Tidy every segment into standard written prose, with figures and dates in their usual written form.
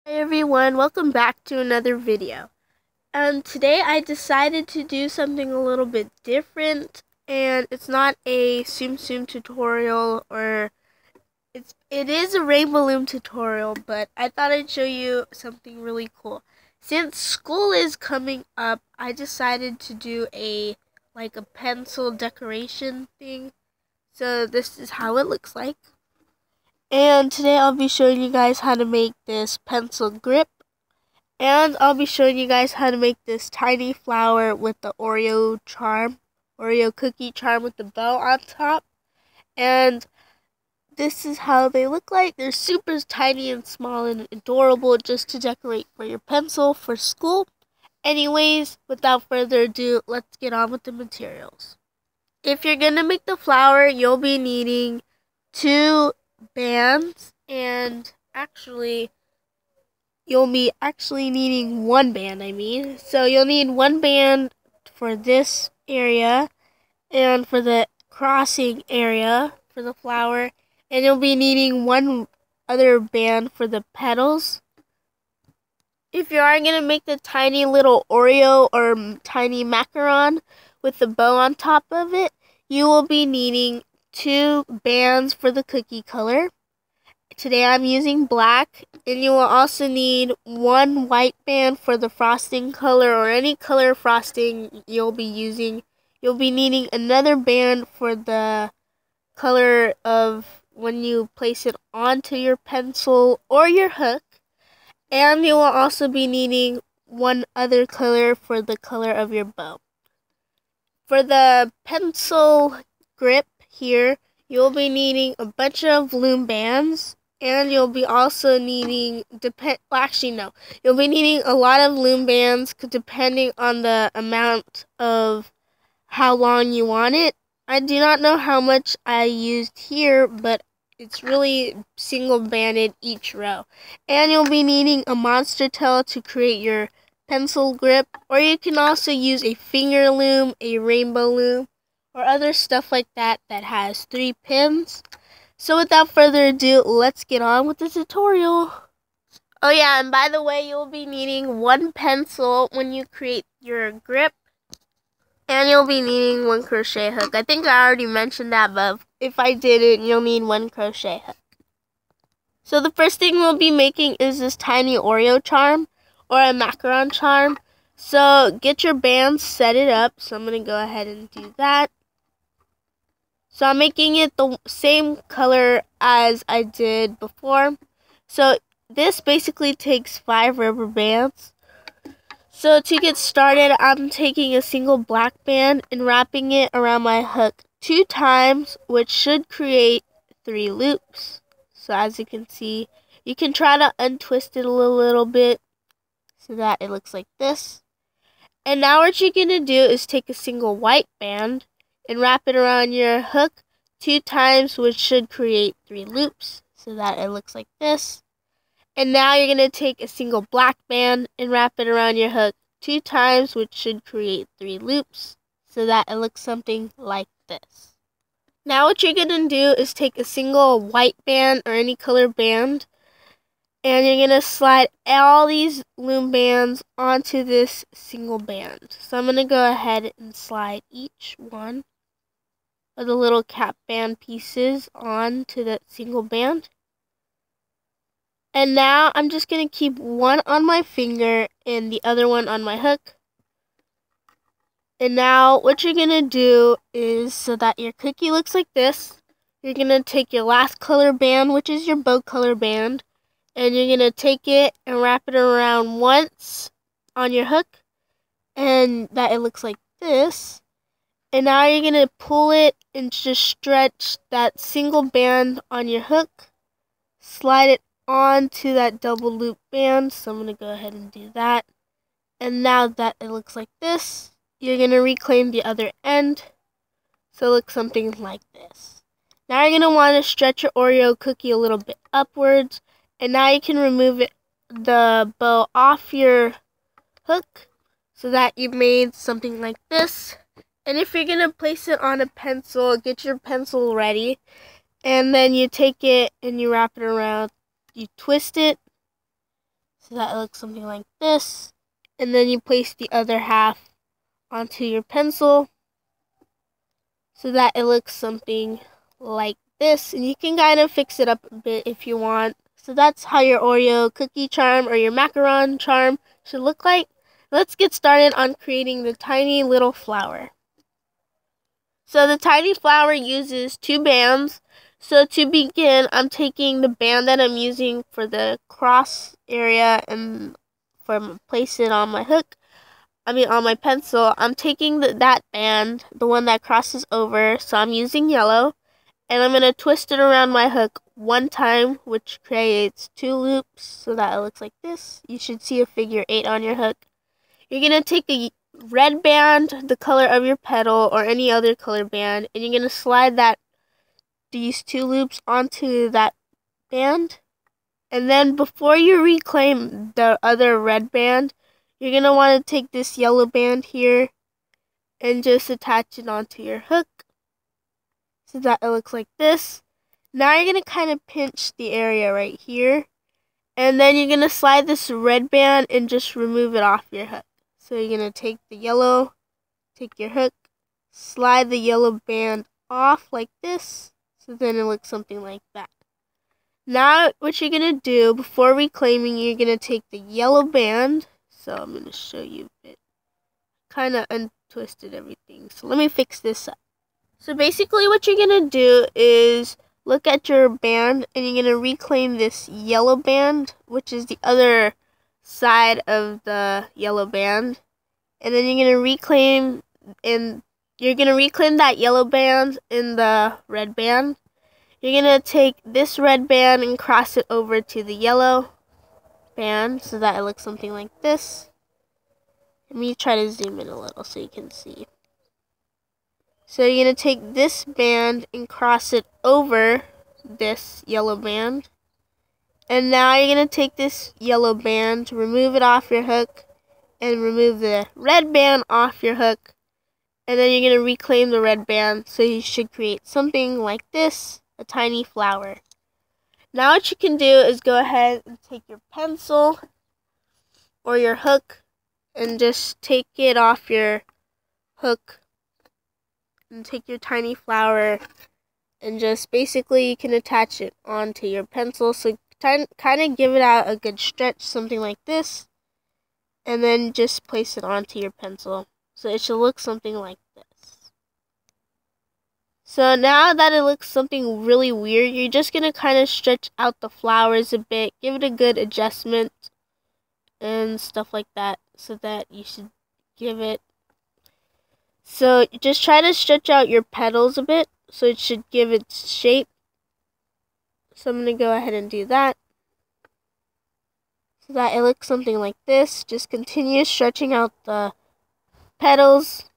Hi everyone, welcome back to another video. Today I decided to do something a little bit different, and it's not a Tsum tutorial, or it is a rainbow loom tutorial, but I thought I'd show you something really cool. Since school is coming up, I decided to do a pencil decoration thing. So this is how it looks like. And today I'll be showing you guys how to make this pencil grip. And I'll be showing you guys how to make this tiny flower with the Oreo cookie charm with the bow on top. And this is how they look like. They're super tiny and small and adorable, just to decorate for your pencil for school. Anyways, without further ado, let's get on with the materials. If you're going to make the flower, you'll be needing 2 bands, and you'll be needing 1 band, So you'll need 1 band for this area and for the crossing area for the flower, and you'll be needing 1 other band for the petals. If you are going to make the tiny little Oreo or tiny macaron with the bow on top of it, you will be needing 2 bands for the cookie color. Today I'm using black, and you will also need 1 white band for the frosting color, or any color frosting you'll be using. You'll be needing another band for the color of when you place it onto your pencil or your hook. And you will also be needing 1 other color for the color of your bow. For the pencil grip here, you'll be needing a bunch of loom bands, and you'll be also needing, you'll be needing a lot of loom bands depending on the amount of how long you want it. I do not know how much I used here, but it's really single banded each row. And you'll be needing a monster tail to create your pencil grip, or you can also use a finger loom, a rainbow loom, or other stuff like that that has 3 pins. So without further ado, let's get on with the tutorial. Oh yeah, and by the way, you'll be needing 1 pencil when you create your grip, and you'll be needing 1 crochet hook. I think I already mentioned that, but if I didn't, you'll need 1 crochet hook. So the first thing we'll be making is this tiny Oreo charm, or a macaron charm. So get your bands, set it up. So I'm going to go ahead and do that. So I'm making it the same color as I did before. So this basically takes 5 rubber bands. So to get started, I'm taking a single black band and wrapping it around my hook 2 times, which should create 3 loops. So as you can see, you can try to untwist it a little bit so that it looks like this. And now what you're going to do is take a single white band and wrap it around your hook 2 times, which should create 3 loops so that it looks like this. And now you're going to take a single black band and wrap it around your hook 2 times, which should create 3 loops so that it looks something like this. Now what you're going to do is take a single white band or any color band, and you're going to slide all these loom bands onto this single band. So I'm going to go ahead and slide each one of the little cap band pieces onto that single band. And now I'm just going to keep one on my finger and the other one on my hook. And now what you're going to do is, so that your cookie looks like this, you're going to take your last color band, which is your bow color band, and you're going to take it and wrap it around once on your hook, and that it looks like this. And now you're going to pull it and just stretch that single band on your hook, slide it onto that double loop band. So I'm going to go ahead and do that. And now that it looks like this, you're going to reclaim the other end, so it looks something like this. Now you're going to want to stretch your Oreo cookie a little bit upwards, and now you can remove the bow off your hook so that you made something like this. And if you're going to place it on a pencil, get your pencil ready, and then you take it and you wrap it around, you twist it, so that it looks something like this. And then you place the other half onto your pencil so that it looks something like this. And you can kind of fix it up a bit if you want. So that's how your Oreo cookie charm or your macaron charm should look like. Let's get started on creating the tiny little flower. So the tiny flower uses 2 bands. So to begin, I'm taking the band that I'm using for the cross area and for place it on my hook. On my pencil. I'm taking that band, the one that crosses over. So I'm using yellow, and I'm gonna twist it around my hook 1 time, which creates 2 loops, so that it looks like this. You should see a figure 8 on your hook. You're gonna take a red band, the color of your petal, or any other color band, and you're gonna slide these 2 loops onto that band. And then before you reclaim the other red band, you're gonna want to take this yellow band here and just attach it onto your hook so that it looks like this. Now you're gonna kind of pinch the area right here, and then you're gonna slide this red band and just remove it off your hook. So you're going to take the yellow, take your hook, slide the yellow band off like this, so then it looks something like that. Now what you're going to do, before reclaiming, you're going to take the yellow band, so I'm going to show you a bit, kind of untwisted everything, so let me fix this up. So basically what you're going to do is look at your band, and you're going to reclaim this yellow band, which is the other side of the yellow band, and then you're gonna reclaim that yellow band in the red band. You're gonna take this red band and cross it over to the yellow band so that it looks something like this. Let me try to zoom in a little so you can see. So you're gonna take this band and cross it over this yellow band. And now you're going to take this yellow band, remove it off your hook, and remove the red band off your hook. And then you're going to reclaim the red band, so you should create something like this, a tiny flower. Now what you can do is go ahead and take your pencil or your hook and just take it off your hook and take your tiny flower and just basically you can attach it onto your pencil. So kind of give it out a good stretch, something like this, and then just place it onto your pencil. So it should look something like this. So now that it looks something really weird, you're just going to kind of stretch out the flowers a bit, give it a good adjustment and stuff like that, so that you should give it. So just try to stretch out your petals a bit so it should give it shape. So I'm going to go ahead and do that so that it looks something like this. Just continue stretching out the petals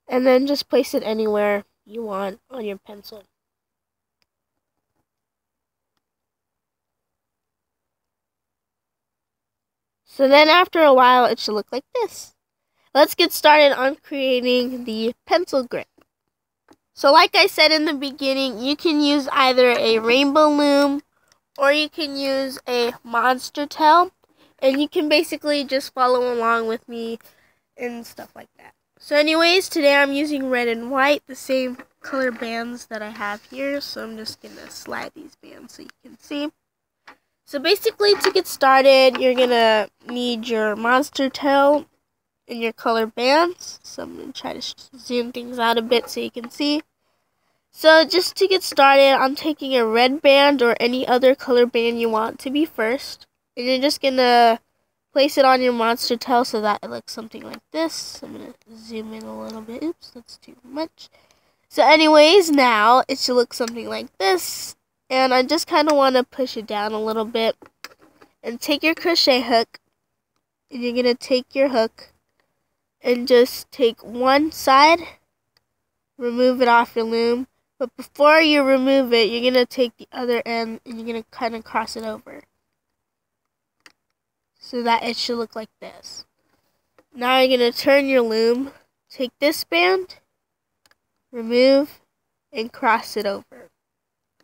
and then just place it anywhere you want on your pencil. So then after a while it should look like this. Let's get started on creating the pencil grip. So like I said in the beginning, you can use either a rainbow loom or you can use a monster tail, and you can basically just follow along with me and stuff like that. So anyways, today I'm using red and white, the same color bands that I have here, so I'm just going to slide these bands so you can see. So basically to get started, you're going to need your monster tail and your color bands. So I'm going to try to zoom things out a bit so you can see. So just to get started, I'm taking a red band or any other color band you want to be first. And you're just going to place it on your monster tail so that it looks something like this. I'm going to zoom in a little bit. Oops, that's too much. So anyways, now it should look something like this. And I just kind of want to push it down a little bit. And take your crochet hook. And you're going to take your hook and just take one side, remove it off your loom. But before you remove it, you're going to take the other end and you're going to kind of cross it over, so that it should look like this. Now you're going to turn your loom, take this band, remove, and cross it over.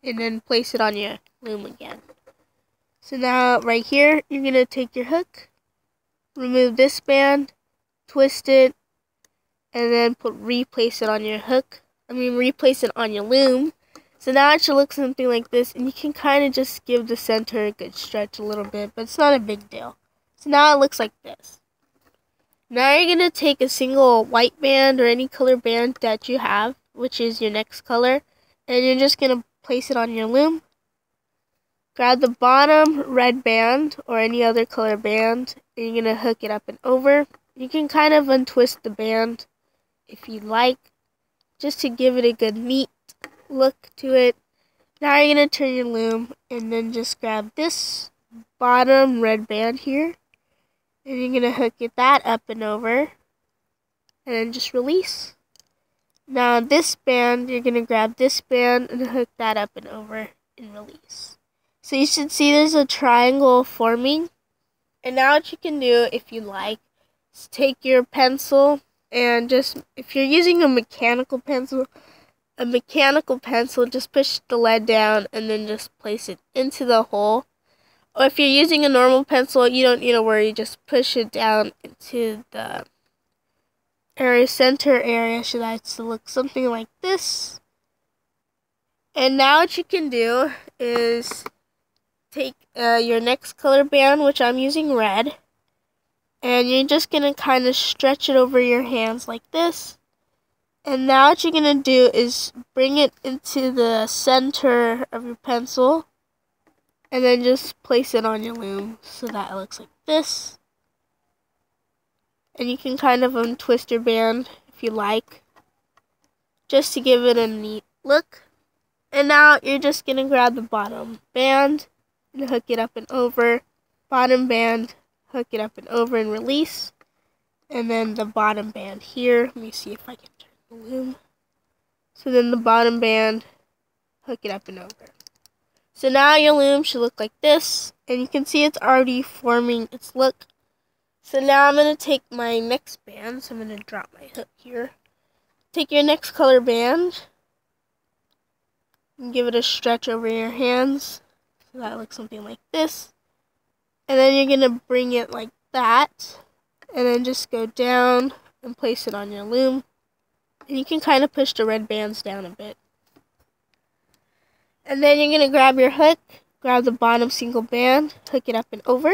And then place it on your loom again. So now right here, you're going to take your hook, remove this band, twist it, and then replace it on your hook. Replace it on your loom. So now it should look something like this, and you can kind of just give the center a good stretch a little bit, but it's not a big deal. So now it looks like this. Now you're going to take a single white band or any color band that you have, which is your next color, and you're just going to place it on your loom. Grab the bottom red band or any other color band, and you're going to hook it up and over. You can kind of untwist the band if you like, just to give it a good neat look to it. Now you're going to turn your loom and then just grab this bottom red band here, and you're going to hook that up and over and then just release. Now this band, you're going to grab this band and hook that up and over and release. So you should see there's a triangle forming. And now what you can do, if you like, is take your pencil and just, if you're using a mechanical pencil, just push the lead down and then just place it into the hole. Or if you're using a normal pencil, you don't need to worry, just push it down into the center area, so that to look something like this. And now what you can do is take your next color band, which I'm using red, and you're just going to kind of stretch it over your hands like this. And now what you're going to do is bring it into the center of your pencil and then just place it on your loom so that it looks like this. And you can kind of untwist your band if you like, just to give it a neat look. And now you're just going to grab the bottom band and hook it up and over, bottom band, hook it up and over and release, and then the bottom band here. Let me see if I can turn the loom. So then the bottom band, hook it up and over. So now your loom should look like this, and you can see it's already forming its look. So now I'm going to take my next band, so I'm going to drop my hook here. Take your next color band and give it a stretch over your hands. So that looks something like this. And then you're going to bring it like that. And then just go down and place it on your loom. And you can kind of push the red bands down a bit. And then you're going to grab your hook. Grab the bottom single band. Hook it up and over.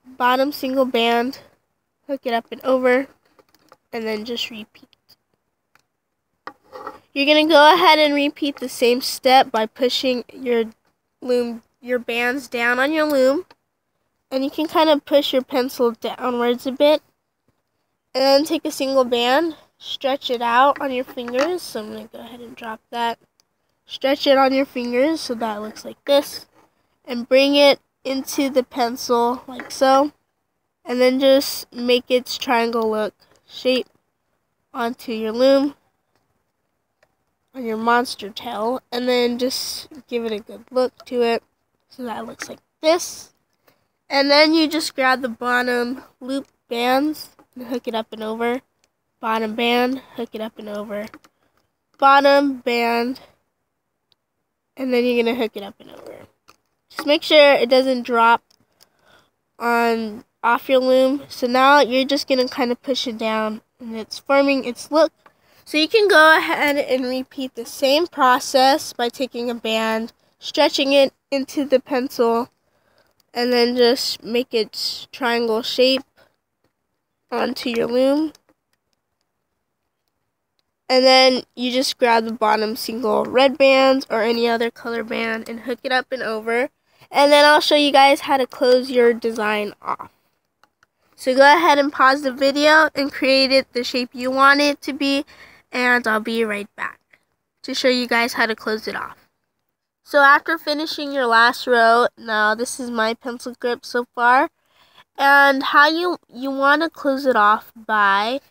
Bottom single band. Hook it up and over. And then just repeat. You're going to go ahead and repeat the same step by pushing your bands down on your loom. And you can kind of push your pencil downwards a bit. And then take a single band, stretch it out on your fingers. So I'm going to go ahead and drop that. Stretch it on your fingers so that it looks like this. And bring it into the pencil like so. And then just make its triangle look shape onto your loom, on your monster tail, and then just give it a good look to it so that it looks like this. And then you just grab the bottom loop bands and hook it up and over. Bottom band, hook it up and over. Bottom band, and then you're going to hook it up and over. Just make sure it doesn't drop off your loom. So now you're just going to kind of push it down, and it's forming its look. So you can go ahead and repeat the same process by taking a band, stretching it into the pencil, and then just make its triangle shape onto your loom. And then you just grab the bottom single red band or any other color band and hook it up and over. And then I'll show you guys how to close your design off. So go ahead and pause the video and create it the shape you want it to be. And I'll be right back to show you guys how to close it off. So after finishing your last row, now this is my pencil grip so far. And how you want to close it off by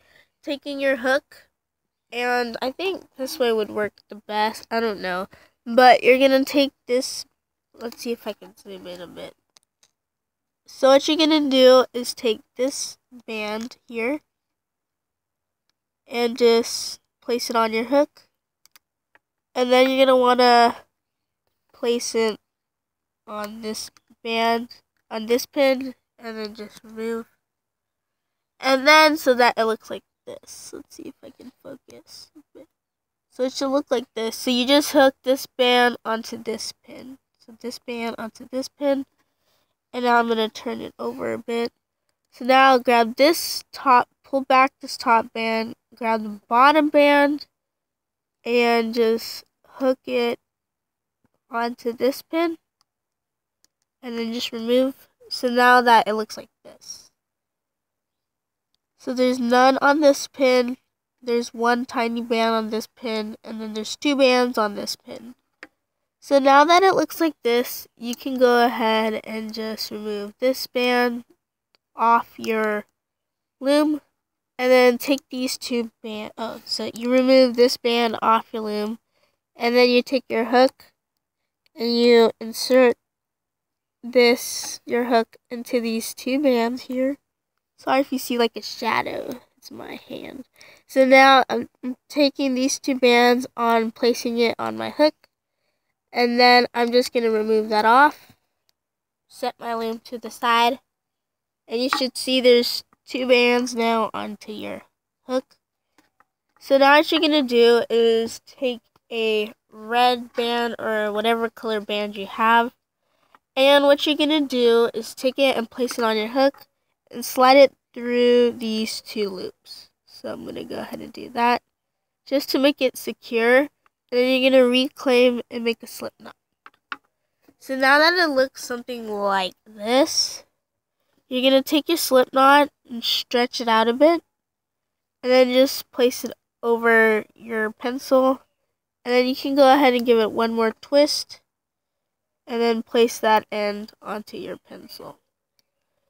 taking your hook. And I think this way would work the best. I don't know. But you're going to take this. Let's see if I can zoom in a bit. So what you're going to do is take this band here and just place it on your hook. And then you're going to want to place it on this band, on this pin, and then just remove. And then so that it looks like this. Let's see if I can focus a bit. So it should look like this. So you just hook this band onto this pin. So this band onto this pin. And now I'm going to turn it over a bit. So now I'll grab this top, pull back this top band, grab the bottom band, and just hook it onto this pin. And then just remove. So now that it looks like this. So there's none on this pin. There's one tiny band on this pin, and then there's two bands on this pin. So now that it looks like this, you can go ahead and just remove this band off your loom, and then take these two bands. Oh, so you remove this band off your loom, and then you take your hook and you insert your hook into these two bands here. Sorry if you see like a shadow. It's my hand. So now I'm taking these two bands on, placing it on my hook, and then I'm just going to remove that off, set my loom to the side, and you should see there's two bands now onto your hook. So now what you're going to do is take a red band or whatever color band you have, and what you're going to do is take it and place it on your hook and slide it through these two loops. So I'm going to go ahead and do that just to make it secure. And then you're going to reclaim and make a slip knot. So now that it looks something like this, you're going to take your slip knot and stretch it out a bit. And then just place it over your pencil. And then you can go ahead and give it one more twist. And then place that end onto your pencil.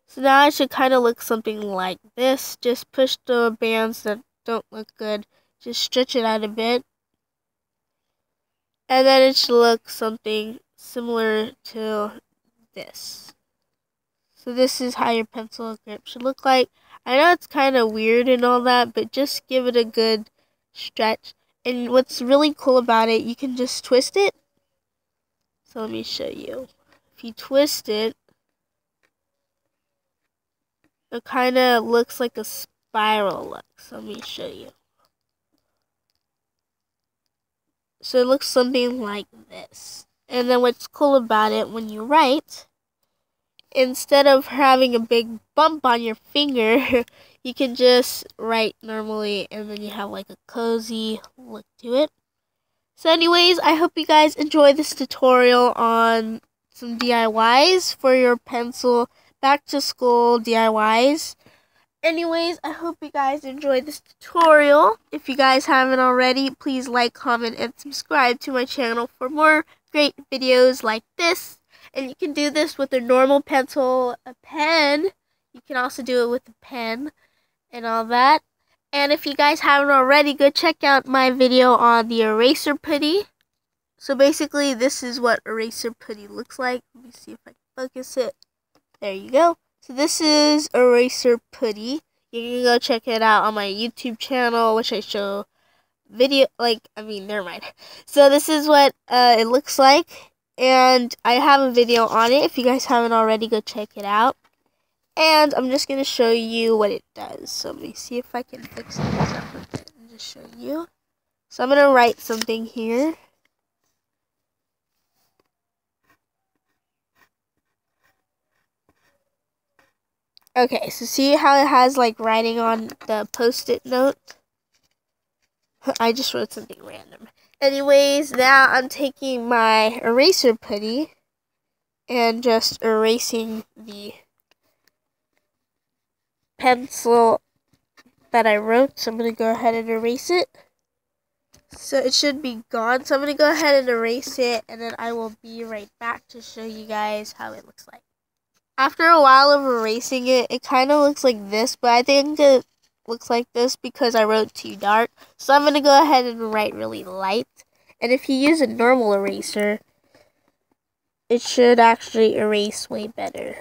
So now it should kind of look something like this. Just push the bands that don't look good. Just stretch it out a bit. And then it should look something similar to this. So this is how your pencil grip should look like. I know it's kind of weird and all that, but just give it a good stretch. And what's really cool about it, you can just twist it. So let me show you. If you twist it, it kind of looks like a spiral look. So let me show you. So it looks something like this. And then what's cool about it, when you write, instead of having a big bump on your finger, you can just write normally, and then you have like a cozy look to it. So anyways, I hope you guys enjoyed this tutorial on some DIYs for your pencil back to school DIYs. Anyways, I hope you guys enjoyed this tutorial. If you guys haven't already, please like, comment, and subscribe to my channel for more great videos like this. And you can do this with a normal pencil, a pen. You can also do it with a pen and all that. And if you guys haven't already, go check out my video on the eraser putty. So basically, this is what eraser putty looks like. Let me see if I can focus it. There you go. So this is eraser putty. You can go check it out on my YouTube channel, which I show never mind. So this is what it looks like. And I have a video on it. If you guys haven't already, go check it out. And I'm just going to show you what it does. So let me see if I can fix this up a bit and just show you. So I'm going to write something here. Okay, so see how it has like writing on the post-it note? I just wrote something random. Anyways, now I'm taking my eraser putty and just erasing the pencil that I wrote. So I'm going to go ahead and erase it. So it should be gone. So I'm going to go ahead and erase it, and then I will be right back to show you guys how it looks like. After a while of erasing it, it kind of looks like this, but I think it looks like this because I wrote too dark. So I'm going to go ahead and write really light. And if you use a normal eraser, it should actually erase way better.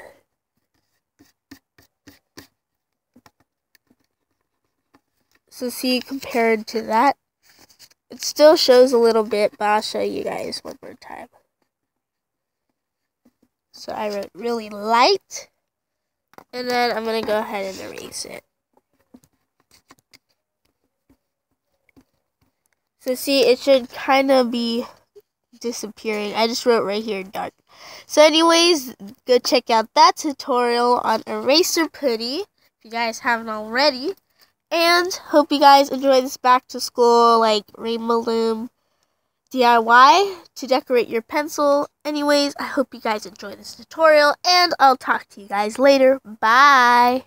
So see, compared to that, it still shows a little bit, but I'll show you guys one more time. So I wrote really light. And then I'm going to go ahead and erase it. So see, it should kind of be disappearing. I just wrote right here dark. So anyways, go check out that tutorial on eraser putty if you guys haven't already. And hope you guys enjoy this back to school like rainbow loom DIY to decorate your pencil. Anyways, I hope you guys enjoy this tutorial, and I'll talk to you guys later. Bye!